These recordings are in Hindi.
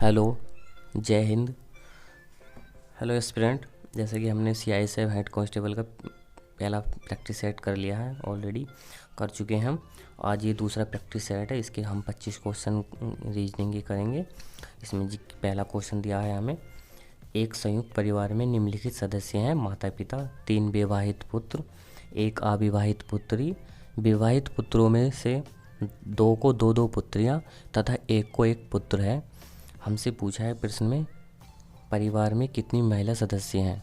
हेलो, जय हिंद। Hello aspirant. जैसे कि हमने CI से हेड कांस्टेबल का पहला प्रैक्टिस सेट कर लिया है, ऑलरेडी कर चुके हैं हम। आज ये दूसरा प्रैक्टिस सेट है, इसके हम 25 क्वेश्चन रीजनिंग के करेंगे। इसमें जी पहला क्वेश्चन दिया है हमें, एक संयुक्त परिवार में निम्नलिखित सदस्य हैं: माता पिता, 3 विवाहित पुत्र, 1 अविवाहित पुत्री। विवाहित पुत्रों में से 2 को 2 पुत्रियां तथा 1 को 1 पुत्र है। हमसे पूछा है प्रश्न में, परिवार में कितनी महिला सदस्य हैं।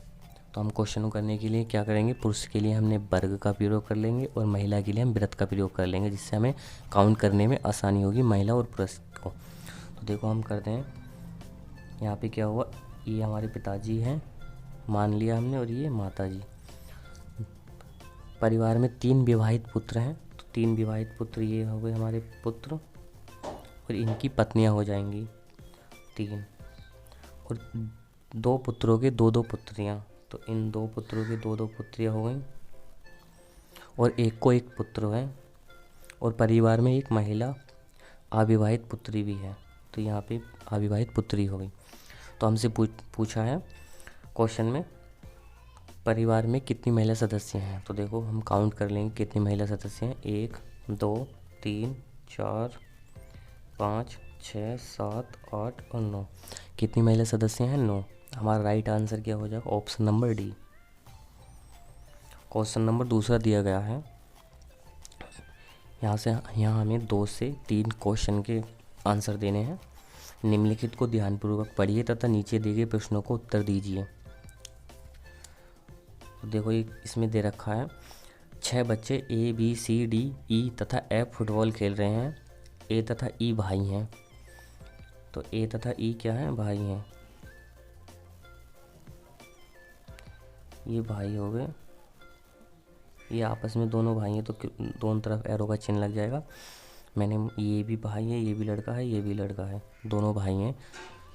तो हम क्वेश्चन को करने के लिए क्या करेंगे, पुरुष के लिए हमने वर्ग का प्रयोग कर लेंगे और महिला के लिए हम वृत्त का प्रयोग कर लेंगे, जिससे हमें काउंट करने में आसानी होगी महिला और पुरुष को। तो देखो हम करते हैं। यहाँ पे क्या हुआ, ये हमारे पिताजी हैं मान लिया हमने, और ये माता जी। परिवार में 3 विवाहित पुत्र हैं, तो 3 विवाहित पुत्र ये हो गए हमारे पुत्र, और इनकी पत्नियाँ हो जाएंगी 3, और 2 पुत्रों के 2 पुत्रियाँ, तो इन 2 पुत्रों के 2 पुत्रियाँ हो गई, और 1 को 1 पुत्र है, और परिवार में 1 महिला अविवाहित पुत्री भी है, तो यहाँ पे अविवाहित पुत्री हो गई। तो हमसे पूछा है क्वेश्चन में, परिवार में कितनी महिला सदस्य हैं। तो देखो हम काउंट कर लेंगे कितनी महिला सदस्य हैं। 1 2 3 4 5 6 7 8 और 9। कितनी महिला सदस्य हैं? 9। हमारा राइट आंसर क्या हो जाएगा? Option number D. Question number दूसरा दिया गया है, यहाँ हमें 2 से 3 क्वेश्चन के आंसर देने हैं। निम्नलिखित को ध्यानपूर्वक पढ़िए तथा नीचे दिए गए प्रश्नों को उत्तर दीजिए। तो देखो ये इसमें दे रखा है, 6 बच्चे ABCDE तथा F फुटबॉल खेल रहे हैं। A तथा E भाई हैं, तो A तथा E क्या हैं? भाई हैं। ये भाई हो गए, ये आपस में दोनों भाई हैं, तो दोनों तरफ एरो का चिन्ह लग जाएगा। मैंने ये भी भाई है, ये भी लड़का है, ये भी लड़का है, दोनों भाई हैं।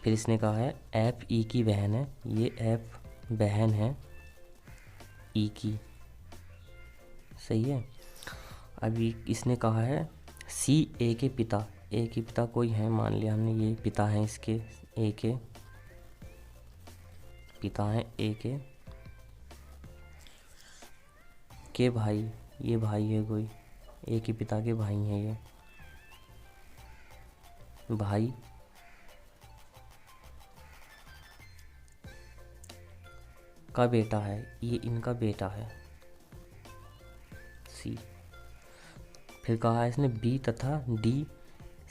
फिर इसने कहा है F E की बहन है, ये F बहन है E की, सही है। अभी इसने कहा है C A के पिता, A के पिता कोई है, मान लिया हमने ये पिता हैं इसके, A के पिता हैं A के भाई, ये भाई है कोई, A के पिता के भाई हैं, ये भाई का बेटा है, ये इनका बेटा है C। फिर कहा है इसने B तथा D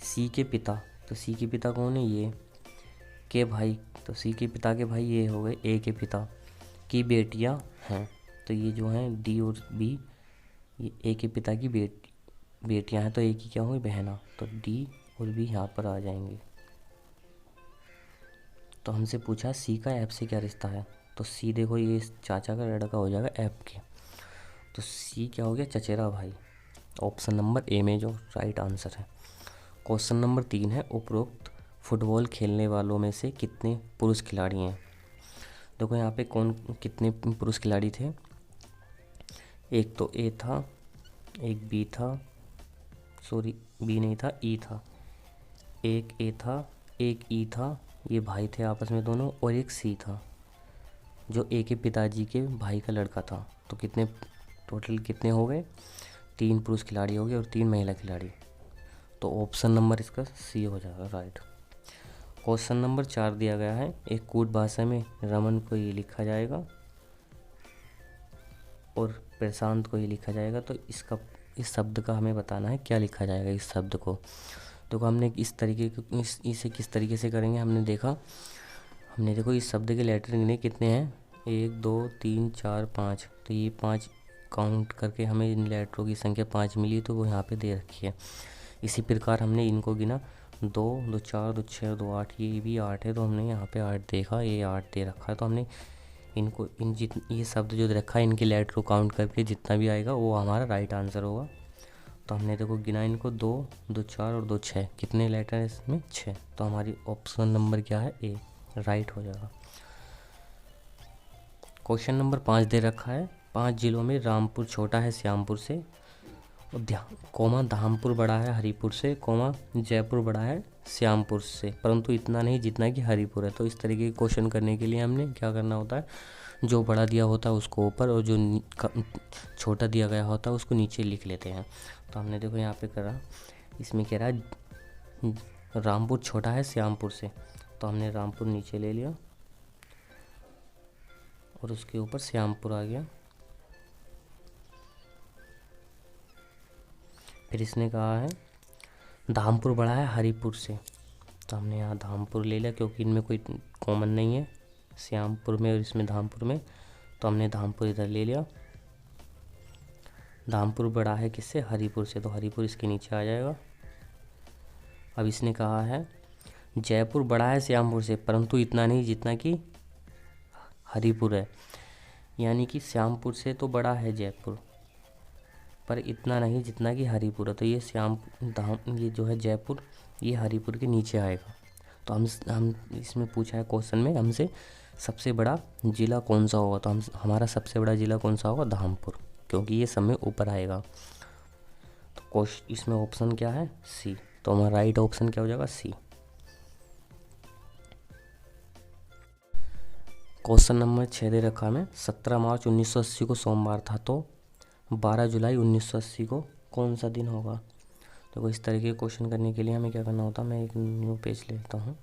C के पिता, तो C के पिता कौन है? ये के भाई, तो C के पिता के भाई ये हो गए A के पिता की बेटियां हैं, तो ये जो हैं D और B, ये A के पिता की बेटियां हैं, तो A की क्या होंगी? बहना, तो D और B यहाँ पर आ जाएंगे। तो हमसे पूछा C का F से क्या रिश्ता है, तो C देखो ये चाचा का लड़का हो जाएगा F के, तो C क्या हो गया? चचेरा भाई। ऑप्शन नंबर ए में जो राइट आंसर है। क्वेश्चन नंबर 3 है, उपरोक्त फुटबॉल खेलने वालों में से कितने पुरुष खिलाड़ी हैं। देखो यहाँ पे कितने पुरुष खिलाड़ी थे, एक तो ए था, एक बी था, सॉरी बी नहीं था, ई था, एक ए था, एक ई था, ये भाई थे आपस में दोनों, और एक सी था जो ए के पिताजी के भाई का लड़का था। तो कितने टोटल कितने हो गए? 3 पुरुष खिलाड़ी हो गए और 3 महिला खिलाड़ी, तो ऑप्शन नंबर इसका सी हो जाएगा राइट। क्वेश्चन नंबर 4 दिया गया है, एक कूट भाषा में रमन को ये लिखा जाएगा और प्रशांत को ये लिखा जाएगा, तो इस शब्द का हमें बताना है क्या लिखा जाएगा इस शब्द को। तो हमने इस तरीके इसे किस तरीके से करेंगे, हमने देखो इस शब्द के लेटर गिने कितने हैं, 1 2 3 4 5, तो ये 5 काउंट करके हमें इन लेटरों की संख्या 5 मिली, तो वो यहाँ पे दे रखी है। इसी प्रकार हमने इनको गिना, 2 2 4 2 6 2 8, ये भी 8 है, तो हमने यहाँ पे 8 देखा, ये 8 दे रखा है, तो हमने इनको ये शब्द जो दे रखा है इनके लेटर को काउंट करके जितना भी आएगा वो हमारा राइट आंसर होगा। तो हमने देखो गिना इनको, 2 2 4 और 2 6, कितने लेटर है इसमें? 6, तो हमारी ऑप्शन नंबर क्या है? ए राइट हो जाएगा। क्वेश्चन नंबर 5 दे रखा है, 5 जिलों में रामपुर छोटा है श्यामपुर से, कोमा धामपुर बड़ा है हरिपुर से, कोमा जयपुर बड़ा है श्यामपुर से, परंतु इतना नहीं जितना कि हरिपुर है। तो इस तरीके के क्वेश्चन करने के लिए हमने क्या करना होता है, जो बड़ा दिया होता है उसको ऊपर और जो छोटा दिया गया होता है उसको नीचे लिख लेते हैं। तो हमने देखो यहाँ पे करा, इसमें कह रहा है रामपुर छोटा है श्यामपुर से, तो हमने रामपुर नीचे ले लिया और उसके ऊपर श्यामपुर आ गया। फिर इसने कहा है धामपुर बड़ा है हरिपुर से, तो हमने यहाँ धामपुर ले लिया क्योंकि इनमें कोई कॉमन नहीं है श्यामपुर में और इसमें धामपुर में, तो हमने धामपुर इधर ले लिया। धामपुर बड़ा है किससे, हरिपुर से, तो हरिपुर इसके नीचे आ जाएगा। अब इसने कहा है जयपुर बड़ा है श्यामपुर से, परंतु इतना नहीं जितना कि हरिपुर है, यानी कि श्यामपुर से तो बड़ा है जयपुर, पर इतना नहीं जितना कि हरिपुर है। तो ये ये जो है जयपुर, ये हरिपुर के नीचे आएगा। तो हम इसमें पूछा है क्वेश्चन में हमसे सबसे बड़ा ज़िला कौन सा होगा, तो हमारा सबसे बड़ा ज़िला कौन सा होगा, धामपुर, क्योंकि ये सब में ऊपर आएगा। तो इसमें ऑप्शन क्या है, सी, तो हमारा राइट ऑप्शन क्या हो जाएगा, सी। क्वेश्चन नंबर 6 दे रखा हमें 17 मार्च 1980 को सोमवार था, तो 12 जुलाई 1980 को कौन सा दिन होगा। तो इस तरीके के क्वेश्चन करने के लिए हमें क्या करना होता है, मैं एक न्यू पेज लेता हूँ।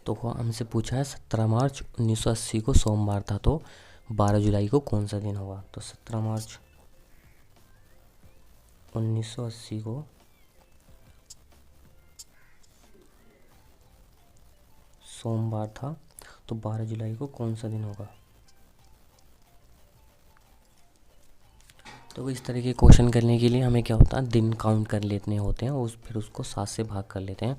तो हमसे पूछा है 17 मार्च 1980 को सोमवार था, तो 12 जुलाई को कौन सा दिन होगा। तो 17 मार्च 1980 को सोमवार था, तो 12 जुलाई को कौन सा दिन होगा। तो इस तरह के क्वेश्चन करने के लिए हमें क्या होता है, दिन काउंट कर लेते होते हैं, फिर उसको 7 से भाग कर लेते हैं।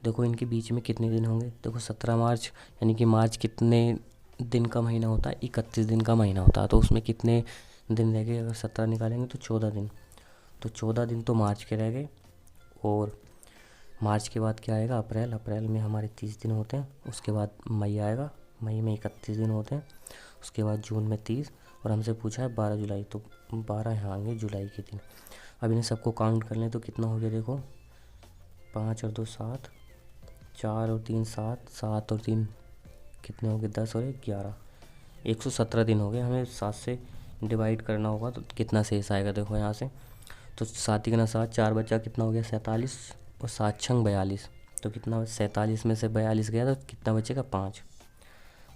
देखो इनके बीच में कितने दिन होंगे, देखो 17 मार्च यानी कि मार्च कितने दिन का महीना होता है, 31 दिन का महीना होता है, तो उसमें कितने दिन रह गए, अगर 17 निकालेंगे तो 14 दिन, तो 14 दिन तो मार्च के रह गए। और मार्च के बाद क्या आएगा, अप्रैल, अप्रैल में हमारे 30 दिन होते हैं। उसके बाद मई आएगा, मई में 31 दिन होते हैं। उसके बाद जून में 30, और हमसे पूछा है 12 जुलाई, तो 12 यहाँ आएंगे जुलाई के दिन। अब इन्हें सबको काउंट कर लें तो कितना हो गया, देखो 5 और 2 7, 4 और 3 7, 7 और 3 कितने हो गए, 10 और 1 11, 117 दिन हो गए। हमें 7 से डिवाइड करना होगा तो कितना शेष आएगा, देखो यहाँ से, तो 7 गुना 7, 4 बचा, कितना हो गया 47, और 7 छंग 42, तो कितना 47 में से 42 गया तो कितना बचेगा 5।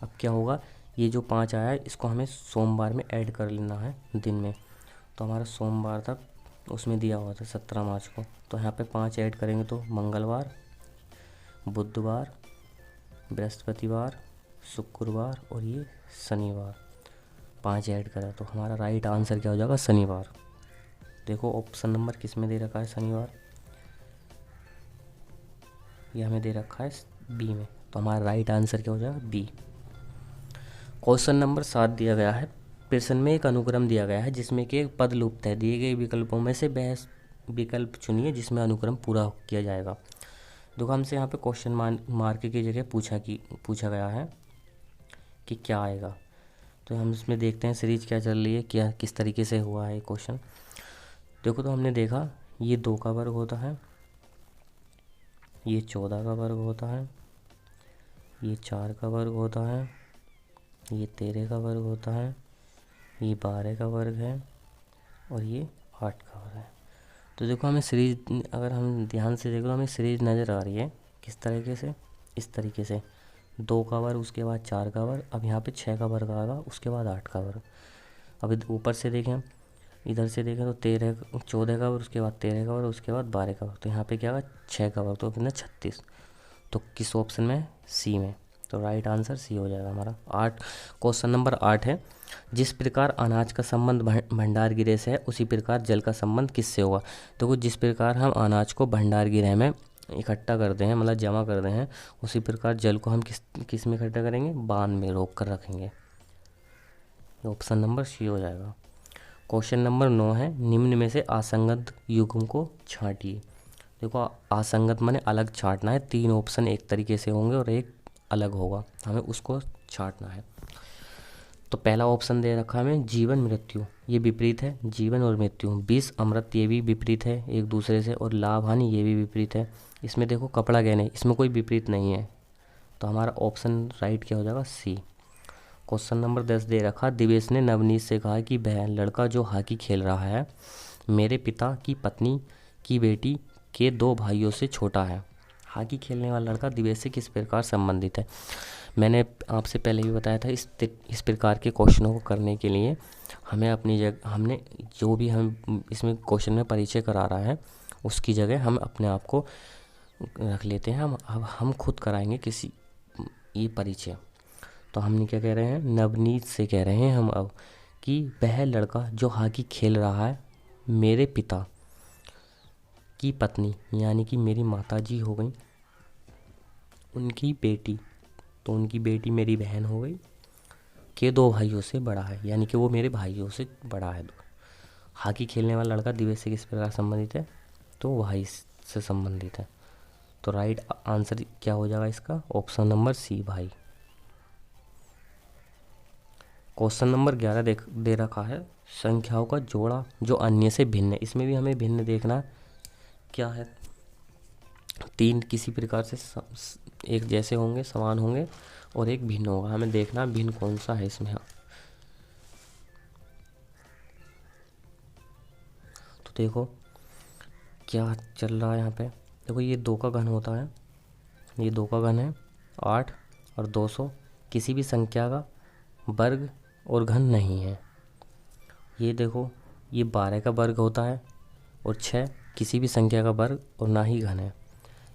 अब क्या होगा, ये जो 5 आया है इसको हमें सोमवार में ऐड कर लेना है दिन में, तो हमारा सोमवार तक उसमें दिया हुआ था 17 मार्च को, तो यहाँ पे 5 ऐड करेंगे तो मंगलवार, बुधवार, बृहस्पतिवार, शुक्रवार और ये शनिवार, 5 ऐड करा, तो हमारा राइट आंसर क्या हो जाएगा, शनिवार। देखो ऑप्शन नंबर किस में दे रखा है, शनिवार, ये हमें दे रखा है बी में, तो हमारा राइट आंसर क्या हो जाएगा, बी। क्वेश्चन नंबर 7 दिया गया है, प्रश्न में एक अनुक्रम दिया गया है जिसमें कि एक पद लुप्त है, दिए गए विकल्पों में से वह विकल्प चुनिए जिसमें अनुक्रम पूरा किया जाएगा। देखो हमसे यहाँ पे क्वेश्चन मार्क की जगह पूछा गया है कि क्या आएगा, तो हम इसमें देखते हैं सीरीज क्या चल रही है, क्या किस तरीके से हुआ है क्वेश्चन। देखो तो हमने देखा ये 2 का वर्ग होता है, ये 14 का वर्ग होता है, ये 4 का वर्ग होता है, ये 13 का वर्ग होता है, ये 12 का वर्ग है और ये 8 का वर्ग है। तो देखो हमें सीरीज, अगर हम ध्यान से देखो हमें सीरीज नज़र आ रही है किस तरीके से, इस तरीके से 2 का वर्ग, उसके बाद 4 का वर्ग, अब यहाँ पे 6 का वर्ग आएगा, उसके बाद 8 का वर्ग। अब ऊपर से देखें, इधर से देखें तो 14 का वर्ग, उसके बाद 13 का वर्ग, उसके बाद 12 का वर्ग, तो यहाँ पे क्या होगा 6 का वर्ग, तो कितना 36। तो किस ऑप्शन में, सी में, तो राइट आंसर सी हो जाएगा हमारा। 8 क्वेश्चन नंबर 8 है, जिस प्रकार अनाज का संबंध भंडार गृह से है उसी प्रकार जल का संबंध किससे होगा। तो जिस प्रकार हम अनाज को भंडार गृह में इकट्ठा करते हैं, मतलब जमा करते हैं, उसी प्रकार जल को हम किस में इकट्ठा करेंगे, बांध में रोक कर रखेंगे। ऑप्शन नंबर सी हो जाएगा। क्वेश्चन नंबर 9 है, निम्न में से असंगत युग्म को छांटिए। देखो असंगत माने अलग छांटना है, 3 ऑप्शन एक तरीके से होंगे और एक अलग होगा, हमें उसको छांटना है। तो पहला ऑप्शन दे रखा है हमें जीवन मृत्यु, ये विपरीत है, जीवन और मृत्यु। विष अमृत, ये भी विपरीत है एक दूसरे से, और लाभ हानि, ये भी विपरीत है। इसमें देखो कपड़ा गहने, इसमें कोई विपरीत नहीं है, तो हमारा ऑप्शन राइट क्या हो जाएगा, सी। क्वेश्चन नंबर 10 दे रखा, दिवेश ने नवनीत से कहा कि वह लड़का जो हॉकी खेल रहा है मेरे पिता की पत्नी की बेटी के 2 भाइयों से छोटा है। हॉकी खेलने वाला लड़का दिवेश से किस प्रकार संबंधित है। मैंने आपसे पहले भी बताया था, इस प्रकार के क्वेश्चनों को करने के लिए हमें अपनी जगह, हमने जो भी हम इसमें क्वेश्चन में परिचय करा रहा है उसकी जगह हम अपने आप को रख लेते हैं। हम खुद कराएंगे किसी ये परिचय। तो हमने क्या कह रहे हैं, नवनीत से कह रहे हैं हम अब कि वह लड़का जो हॉकी खेल रहा है मेरे पिता की पत्नी, यानी कि मेरी माता जी हो गई, उनकी बेटी, तो उनकी बेटी मेरी बहन हो गई, के 2 भाइयों से बड़ा है, यानी कि वो मेरे भाइयों से बड़ा है। हॉकी खेलने वाला लड़का दिवेश से किस प्रकार संबंधित है, तो भाई से संबंधित है। तो राइट आंसर क्या हो जाएगा इसका, ऑप्शन नंबर सी, भाई। क्वेश्चन नंबर 11 दे रखा है, संख्याओं का जोड़ा जो अन्य से भिन्न है। इसमें भी हमें भिन्न देखना क्या है, 3 किसी प्रकार से एक जैसे होंगे, समान होंगे, और एक भिन्न होगा, हमें देखना भिन्न कौन सा है इसमें। तो देखो क्या चल रहा है यहाँ पे, देखो ये 2 का घन होता है, ये 2 का घन है 8 और 200 किसी भी संख्या का वर्ग और घन नहीं है। ये देखो ये 12 का वर्ग होता है, और 6 किसी भी संख्या का वर्ग और ना ही घन है।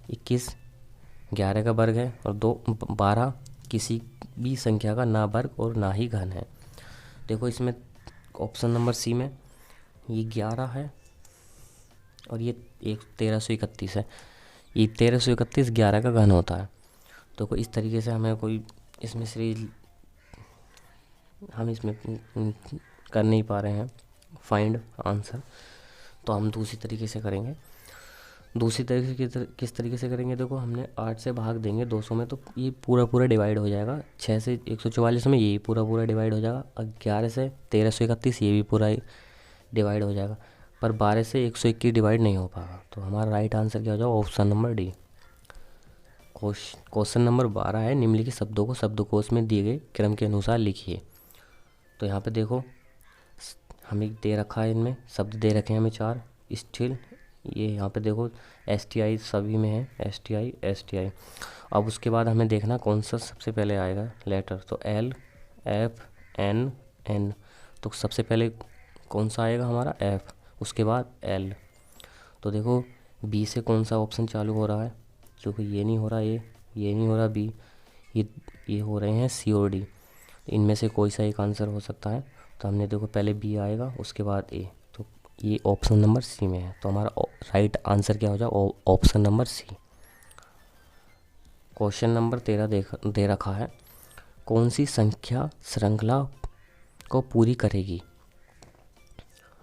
21 11 का वर्ग है, और 12 किसी भी संख्या का ना वर्ग और ना ही घन है। देखो इसमें ऑप्शन नंबर सी में ये 11 है और ये 1331 है, ये 1331 11 का घन होता है। तो कोई इस तरीके से हमें कोई इसमें सीरीज हम इसमें कर नहीं पा रहे हैं फाइंड आंसर, तो हम दूसरी तरीके से करेंगे। दूसरी तरीके से किस तरीके से करेंगे, देखो हमने 8 से भाग देंगे 200 में, तो ये पूरा पूरा डिवाइड हो जाएगा। 6 से 144 में ये पूरा पूरा डिवाइड हो जाएगा, और 11 से 1331 ये भी पूरा डिवाइड हो जाएगा, पर 12 से 121 डिवाइड नहीं हो पाएगा। तो हमारा राइट आंसर क्या हो जाएगा, option number D. Question number 12 है, निम्नलिखित शब्दों को शब्दकोश में दिए गए क्रम के अनुसार लिखिए। तो यहाँ पे देखो हमें दे रखा है, इनमें शब्द दे रखे हैं हमें 4, स्टील, ये यहाँ पे देखो STI सभी में है, STI। अब उसके बाद हमें देखना कौन सा सबसे पहले आएगा लेटर, तो L F N N, तो सबसे पहले कौन सा आएगा हमारा F, उसके बाद L। तो देखो B से कौन सा ऑप्शन चालू हो रहा है, क्योंकि ये नहीं हो रहा, ये नहीं हो रहा B, ये हो रहे हैं C और D, इनमें से कोई सा एक आंसर हो सकता है। तो हमने देखो पहले B आएगा उसके बाद A, तो ये ऑप्शन नंबर सी में है, तो हमारा राइट आंसर क्या हो जाएगा, option number C. Question number 13 दे रखा है, कौन सी संख्या श्रृंखला को पूरी करेगी।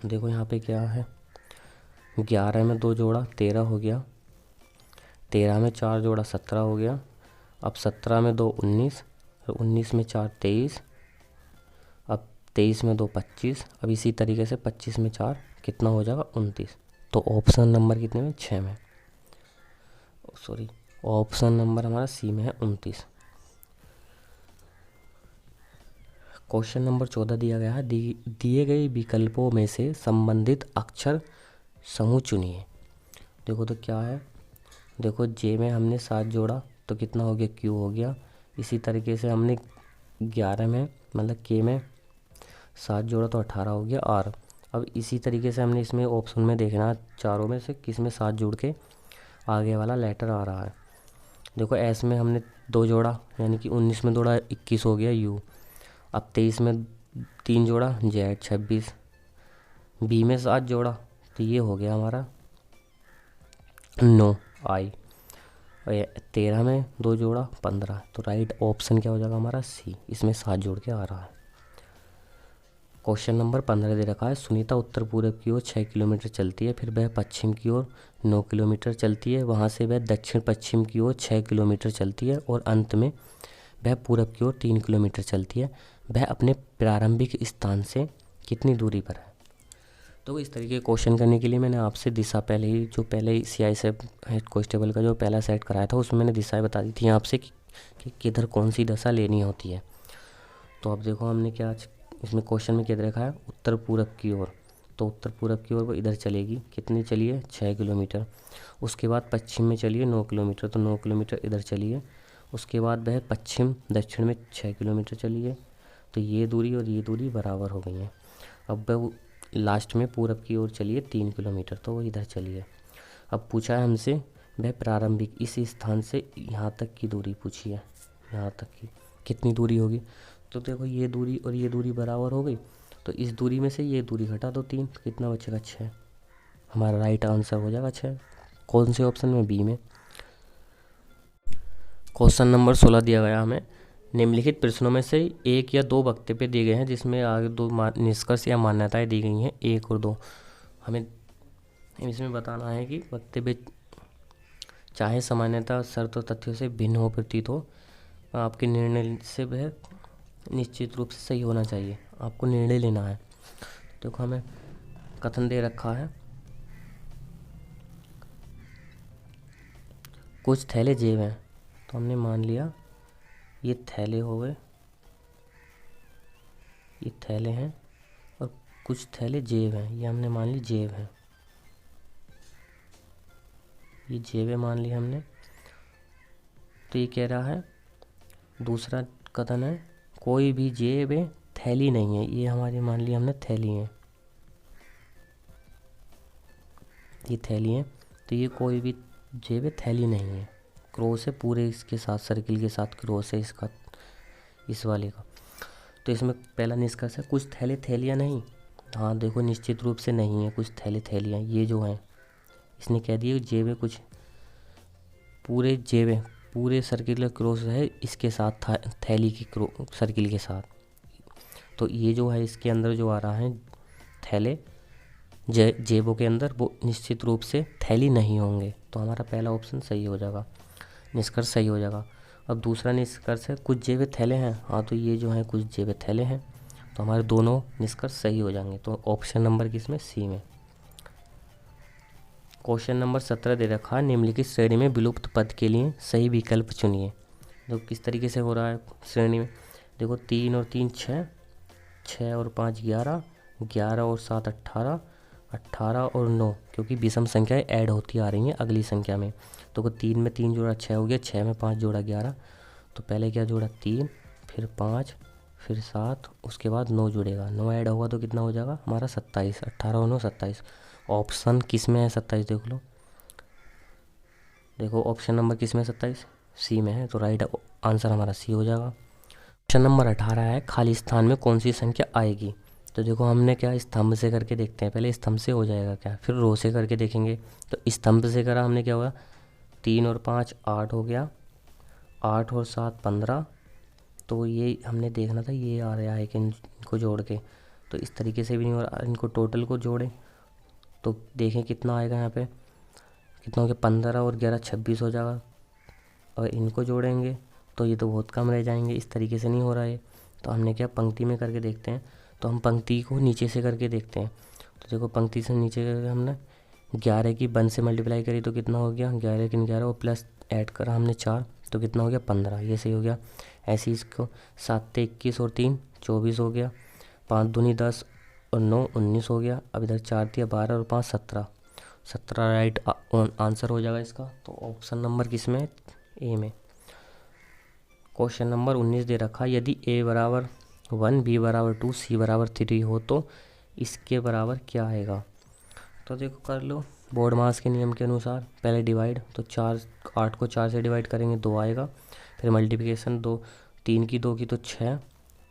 देखो यहाँ पे क्या है, 11 में 2 जोड़ा 13 हो गया, 13 में 4 जोड़ा 17 हो गया, अब 17 में 2 19, 19 में 4 23, अब 23 में 2 25, अब इसी तरीके से 25 में 4 कितना हो जाएगा 29। तो ऑप्शन नंबर कितने में, 6 में, सॉरी ऑप्शन नंबर हमारा सी में है 29। क्वेश्चन नंबर 14 दिया गया है, दिए गए विकल्पों में से संबंधित अक्षर समूह चुनिए। देखो तो क्या है, देखो जे में हमने 7 जोड़ा तो कितना हो गया, क्यू हो गया। इसी तरीके से हमने 11 में मतलब के में 7 जोड़ा तो 18 हो गया आर। अब इसी तरीके से हमने इसमें ऑप्शन में देखना चारों में से किस में 7 जुड़ के आगे वाला लेटर आ रहा है। देखो एस में हमने 2 जोड़ा यानी कि 19 में 2 जोड़ा 21 हो गया यू। अब 23 में 3 जोड़ा जेड 26, बी में 7 जोड़ा तो ये हो गया हमारा 9 आई, और 13 में 2 जोड़ा 15, तो राइट ऑप्शन क्या हो जाएगा हमारा सी, इसमें 7 जोड़ के आ रहा है। क्वेश्चन नंबर 15 दे रखा है, सुनीता उत्तर पूर्व की ओर 6 किलोमीटर चलती है, फिर वह पश्चिम की ओर 9 किलोमीटर चलती है, वहाँ से वह दक्षिण पश्चिम की ओर 6 किलोमीटर चलती है और अंत में वह पूर्व की ओर 3 किलोमीटर चलती है। वह अपने प्रारंभिक स्थान से कितनी दूरी पर है। तो इस तरीके के क्वेश्चन करने के लिए मैंने आपसे दिशा पहले ही CI से हेड कांस्टेबल का जो पहला सेट कराया था उसमें मैंने दिशाएं बता दी थी आपसे कि किधर कौन सी दशा लेनी होती है। तो अब देखो हमने क्या इसमें क्वेश्चन में क्या दे रखा है, उत्तर पूरब की ओर। तो उत्तर पूरब की ओर वो इधर चलेगी, कितनी चलिए 6 किलोमीटर। उसके बाद पश्चिम में चलिए 9 किलोमीटर, तो 9 किलोमीटर इधर चलिए। उसके बाद वह पश्चिम दक्षिण में 6 किलोमीटर चलिए। तो ये दूरी और ये दूरी बराबर हो गई हैं। अब वह लास्ट में पूरब की ओर चलिए 3 किलोमीटर, तो वो इधर चलिए। अब पूछा है हमसे वह प्रारंभिक इस स्थान से यहाँ तक की दूरी पूछी है, यहाँ तक की कितनी दूरी होगी। तो देखो ये दूरी और ये दूरी बराबर हो गई, तो इस दूरी में से ये दूरी घटा दो 3, तो कितना बचेगा 6। हमारा राइट आंसर हो जाएगा 6। कौन से ऑप्शन में, बी में। क्वेश्चन नंबर 16 दिया गया हमें, निम्नलिखित प्रश्नों में से एक या दो वक्तव्य दिए गए हैं जिसमें आगे दो निष्कर्ष या मान्यताएं दी गई हैं, 1 और 2। हमें इसमें बताना है कि वक्तव्य चाहे सामान्यतः शर्त और तथ्यों से भिन्न हो प्रतीत हो, आपके निर्णय से वह निश्चित रूप से सही होना चाहिए। आपको निर्णय लेना है। देखो हमें कथन दे रखा है, कुछ थैले जेब हैं, तो हमने मान लिया ये थैले हो गए, ये थैले हैं, और कुछ थैले जेब हैं, ये हमने मान ली जेब हैं, ये जेबें मान ली हमने। तो ये कह रहा है, दूसरा कथन है, कोई भी जेब थैली नहीं है, ये हमारी मान ली हमने थैली हैं, ये थैली हैं। तो ये कोई भी जेब थैली नहीं है। क्रॉस है पूरे इसके साथ, सर्किल के साथ क्रॉस है इसका, इस वाले का। तो इसमें पहला निष्कर्ष है, कुछ थैले थैलियाँ नहीं। हाँ देखो निश्चित रूप से नहीं है कुछ थैले थैलियाँ, ये जो हैं इसने कह दिया जेबें कुछ, पूरे जेबें पूरे सर्किल क्रॉस है इसके साथ थैली की सर्किल के साथ। तो ये जो है इसके अंदर जो आ रहा है थैले जेबों के अंदर, वो निश्चित रूप से थैली नहीं होंगे। तो हमारा पहला ऑप्शन सही हो जाएगा, निष्कर्ष सही हो जाएगा। अब दूसरा निष्कर्ष है, कुछ जेबें थैले हैं। हाँ तो ये जो है कुछ जेबें थैले हैं, तो हमारे दोनों निष्कर्ष सही हो जाएंगे। तो ऑप्शन नंबर किसमें, सी में। क्वेश्चन नंबर 17 दे रखा है, निम्नलिखित श्रेणी में विलुप्त पद के लिए सही विकल्प चुनिए। तो किस तरीके से हो रहा है श्रेणी में, देखो 3 और 3 6, 6 और 5 11, 11 और 7 18, 18 और 9, क्योंकि विषम संख्याएं ऐड होती आ रही हैं अगली संख्या में। तो 3 में 3 जोड़ा 6 हो गया, 6 में 5 जोड़ा 11। तो पहले क्या जोड़ा 3, फिर 5, फिर 7, उसके बाद 9 जुड़ेगा, 9 ऐड होगा तो कितना हो जाएगा हमारा 27, 18 और 9 27। ऑप्शन किस में है 27, देख लो, देखो ऑप्शन नंबर किस में 27, सी में है। तो राइट आंसर हमारा सी हो जाएगा। ऑप्शन नंबर 18 है, खाली स्थान में कौन सी संख्या आएगी। तो देखो हमने क्या स्तंभ से करके देखते हैं, पहले स्तंभ से हो जाएगा क्या, फिर रो से करके देखेंगे। तो स्तंभ से करा हमने, क्या हुआ 3 और 5 8 हो गया, 8 और 7 15। तो ये हमने देखना था ये आ रहा है कि इनको जोड़ के, तो इस तरीके से भी नहीं हो रहा, इनको टोटल को जोड़ें तो देखें कितना आएगा यहाँ पे, कितना हो गया 15 और 11 26 हो जाएगा। और इनको जोड़ेंगे तो ये तो बहुत कम रह जाएंगे, इस तरीके से नहीं हो रहा है। तो हमने क्या पंक्ति में करके देखते हैं। तो हम पंक्ति को नीचे से करके देखते हैं। तो देखो पंक्ति से नीचे करके हमने 11 की 1 से मल्टीप्लाई करी तो कितना हो गया 11 की 11 और प्लस ऐड करा हमने 4, तो कितना हो गया 15, ये सही हो गया। ऐसे ही इसको 7 21 और 3 24 हो गया, 5 दूनी 10 और 9 19 हो गया। अब इधर 4 दिया 12 और 5 17, 17 राइट आंसर हो जाएगा इसका। तो ऑप्शन नंबर किस में, ए में। क्वेश्चन नंबर 19 दे रखा, यदि a बराबर 1, b बराबर 2, c बराबर 3 हो तो इसके बराबर क्या आएगा। तो देखो कर लो बोर्ड मास के नियम के अनुसार, पहले डिवाइड, तो 8 को 4 से डिवाइड करेंगे 2 आएगा। फिर मल्टीप्लिकेशन 2 3 की 2 की तो 6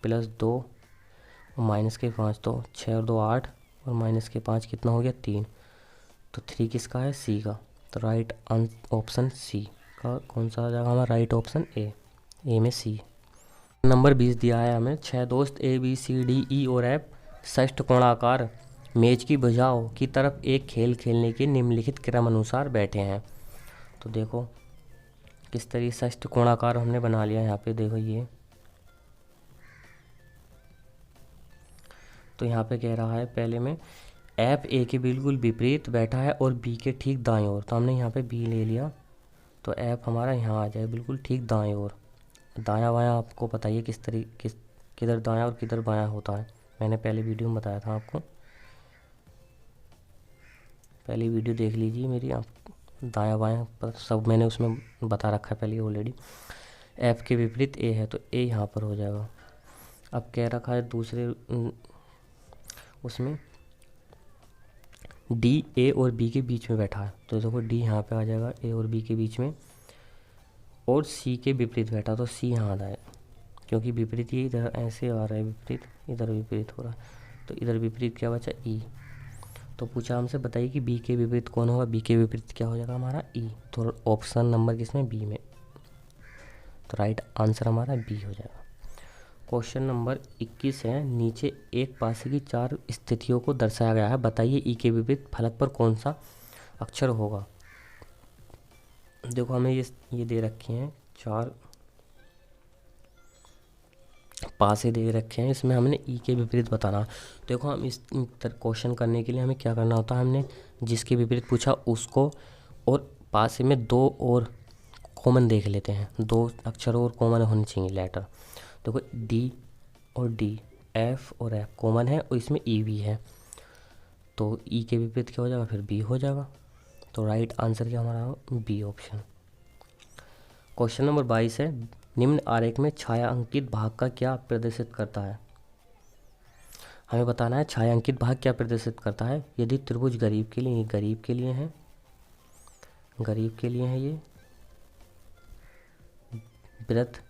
प्लस 2 और माइनस के 5, तो 6 और 2 8 और माइनस के 5 कितना हो गया 3। तो 3 किसका है, सी का। तो राइट ऑप्शन सी का कौन सा आ जाएगा हमारा, राइट ऑप्शन ए में सी। नंबर 20 दिया है हमें, 6 दोस्त A B C D E और एफ षष्ठकोणाकार मेज की भुजाओं की तरफ एक खेल खेलने के निम्नलिखित क्रम अनुसार बैठे हैं। तो देखो किस तरीके षष्ठकोणाकार हमने बना लिया। यहाँ पे देखो ये, तो यहाँ पे कह रहा है पहले में एफ ए के बिल्कुल विपरीत बैठा है और बी के ठीक दाएं ओर। तो हमने यहाँ पे बी ले लिया, तो एफ हमारा यहाँ आ जाए बिल्कुल ठीक दाएं ओर। दायां बायां आपको पता ही है किधर दायां और किधर बायां होता है, मैंने पहले वीडियो में बताया था आपको, पहली वीडियो देख लीजिए मेरी। आप दायां बायां पर सब मैंने उसमें बता रखा है पहले ऑलरेडी। एफ के विपरीत ए है तो ए यहाँ पर हो जाएगा। अब कह रखा है दूसरे उसमें डी ए और बी के बीच में बैठा है, तो देखो डी यहाँ पे आ जाएगा ए और बी के बीच में, और सी के विपरीत बैठा तो सी यहाँ आ जाएगा, क्योंकि विपरीत ये इधर ऐसे आ रहा है, विपरीत इधर विपरीत हो रहा है, तो इधर विपरीत क्या बचा ई। तो पूछा हमसे बताइए कि बी के विपरीत कौन होगा, बी के विपरीत क्या हो जाएगा हमारा ई। तो ऑप्शन नंबर किसमें, बी में, तो राइट आंसर हमारा बी हो जाएगा। क्वेश्चन नंबर 21 है, नीचे एक पासे की 4 स्थितियों को दर्शाया गया है, बताइए ई के विपरीत फलक पर कौन सा अक्षर होगा। देखो हमें ये दे रखे हैं 4 पासे दे रखे हैं, इसमें हमने ई के विपरीत बताना। देखो हम इस क्वेश्चन करने के लिए हमें क्या करना होता है, हमने जिसके विपरीत पूछा उसको और पासे में 2 और कॉमन देख लेते हैं, 2 अक्षर और कॉमन होने चाहिए लेटर। देखो डी और डी, एफ और एफ कॉमन है और इसमें ई भी है, तो ई के विपरीत क्या हो जाएगा, फिर बी हो जाएगा। तो राइट आंसर क्या हमारा, बी ऑप्शन। क्वेश्चन नंबर 22 है, निम्न आरेख में छायांकित भाग का क्या प्रदर्शित करता है। हमें बताना है छायांकित भाग क्या प्रदर्शित करता है। यदि त्रिभुज गरीब के लिए, गरीब के लिए है, गरीब के लिए है ये, वृत्त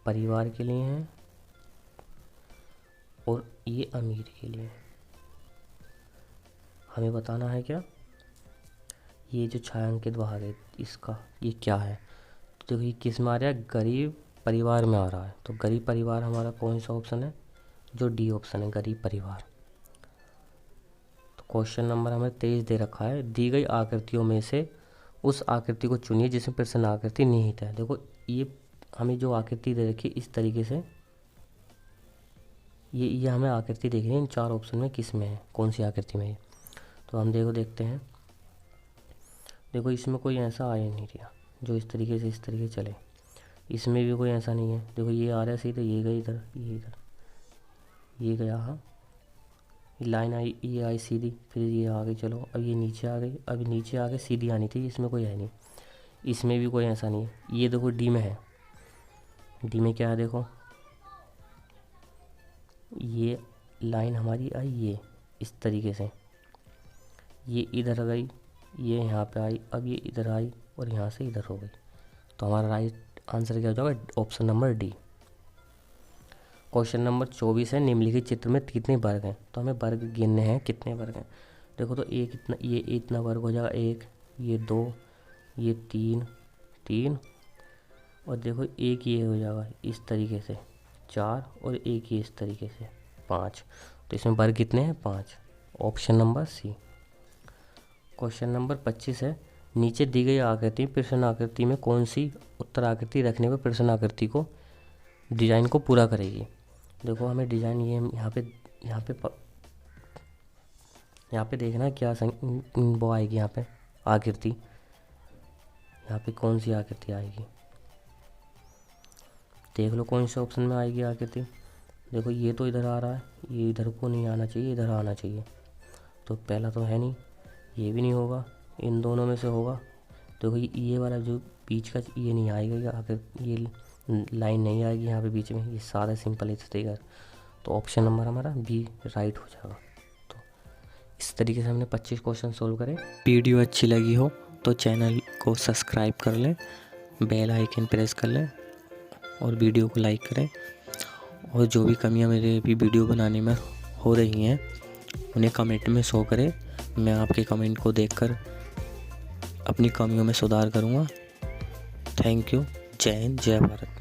परिवार के लिए है, और ये अमीर के लिए है। हमें बताना है क्या, ये जो छायांकित भाग है इसका ये क्या है। तो देखो ये किस में आ रहा है, गरीब परिवार में आ रहा है, तो गरीब परिवार हमारा कौन सा ऑप्शन है, जो डी ऑप्शन है, गरीब परिवार। तो क्वेश्चन नंबर हमें 23 दे रखा है, दी गई आकृतियों में से उस आकृति को चुनिए जिसमें प्रश्न आकृति निहित है। देखो ये हमें जो आकृति दे रखी है इस तरीके से, ये हमें आकृति देख रही है इन 4 ऑप्शन में किस में है, कौन सी आकृति में है। तो हम देखते हैं। देखो इसमें कोई ऐसा आ ही नहीं रहा जो इस तरीके से चले, इसमें भी कोई ऐसा नहीं है। देखो ये आ रहा है सीधे, ये गई इधर, ये इधर, ये गया, हाँ लाइन आई, ये आई सीधी, फिर ये आ गई, चलो अब ये नीचे आ गई, अब नीचे आ गई, सीधी आनी थी, इसमें कोई है नहीं, इसमें भी कोई ऐसा नहीं है। ये देखो डी में है, डी में क्या है, देखो ये लाइन हमारी आई, ये इस तरीके से, ये इधर गई, ये यहाँ पे आई, अब ये इधर आई और यहाँ से इधर हो गई। तो हमारा राइट आंसर क्या हो जाएगा, option number D. Question number 24 है, निम्नलिखित चित्र में कितने वर्ग हैं। तो हमें वर्ग गिनने हैं, कितने वर्ग हैं। देखो तो एक इतना, ये इतना वर्ग हो जाएगा, 1, ये 2, ये 3 और देखो एक ये हो जाएगा इस तरीके से 4 और एक ये इस तरीके से 5। तो इसमें वर्ग कितने हैं, 5, option number C. Question number 25 है, नीचे दी गई आकृति प्रश्न आकृति में कौन सी उत्तर आकृति रखने पर प्रश्न आकृति को डिजाइन को पूरा करेगी। देखो हमें डिजाइन ये यहाँ पे देखना है क्या वो आएगी, यहाँ पे आकृति, यहाँ पे कौन सी आकृति आएगी, देख लो कौन से ऑप्शन में आएगी आकृति। देखो ये तो इधर आ रहा है, ये इधर को नहीं आना चाहिए, इधर आना चाहिए, तो पहला तो है नहीं, ये भी नहीं होगा, इन दोनों में से होगा। देखो ये वाला जो बीच का ये नहीं आएगा, आकर ये लाइन नहीं आएगी यहाँ पे बीच में, ये सारा सिंपल इस तरीका। तो ऑप्शन नंबर हमारा बी राइट हो जाएगा। तो इस तरीके से हमने 25 क्वेश्चन सोल्व करे। वीडियो अच्छी लगी हो तो चैनल को सब्सक्राइब कर लें, बेल आइकन प्रेस कर लें और वीडियो को लाइक करें। और जो भी कमियां मेरे भी वीडियो बनाने में हो रही हैं उन्हें कमेंट में शो करें, मैं आपके कमेंट को देखकर अपनी कमियों में सुधार करूँगा। Thank you. जय हिंद, जय भारत।